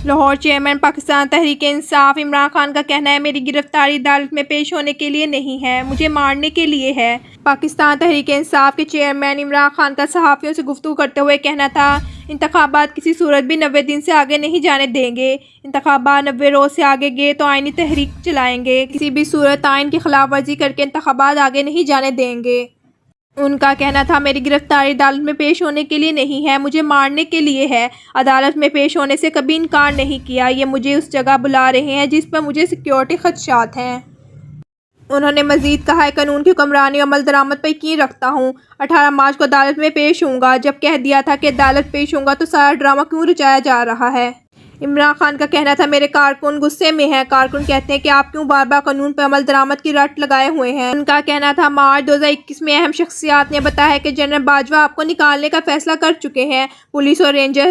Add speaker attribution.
Speaker 1: Lahore chairman Pakistan Tehreek Insaf Imran Khan کا کہنا ہے میری گرفتاری عدالت میں پیش ہونے کے لیے نہیں ہے، مجھے مارنے کے لیے ہے۔ پاکستان تحریک انصاف کے چیئرمین عمران خان کا صحافیوں سے گفتگو کرتے ہوئے کہنا تھا، انتخابات کسی صورت بھی 90 دن سے آگے نہیں جانے دیں گے۔ انتخابات 90 روز سے آگے گئے تو آئینی تحریک چلائیں گے، کسی بھی صورت آئین کی خلاف ورزی کر کے انتخابات آگے نہیں جانے دیں گے۔ ان کا کہنا تھا میری گرفتاری عدالت میں پیش ہونے کے لیے نہیں ہے، مجھے مارنے کے لیے ہے۔ عدالت میں پیش ہونے سے کبھی انکار نہیں کیا، یہ مجھے اس جگہ بلا رہے ہیں جس پر مجھے سیکیورٹی خدشات ہیں۔ انہوں نے مزید کہا ہے قانون کی حکمرانی اور عمل درآمد پر یقین رکھتا ہوں، 18 مارچ کو عدالت میں پیش ہوں گا۔ جب کہہ دیا تھا کہ عدالت پیش ہوں گا تو سارا ڈرامہ کیوں رچایا جا رہا ہے؟ عمران خان کا کہنا تھا میرے کارکن غصے میں ہیں، کارکن کہتے ہیں کہ آپ کیوں بار بار قانون پر عمل درآمد کی رٹ لگائے ہوئے ہیں۔ ان کا کہنا تھا مارچ 2021 میں اہم شخصیات نے بتایا کہ جنرل باجوہ آپ کو نکالنے کا فیصلہ کر چکے ہیں، پولیس اور رینجر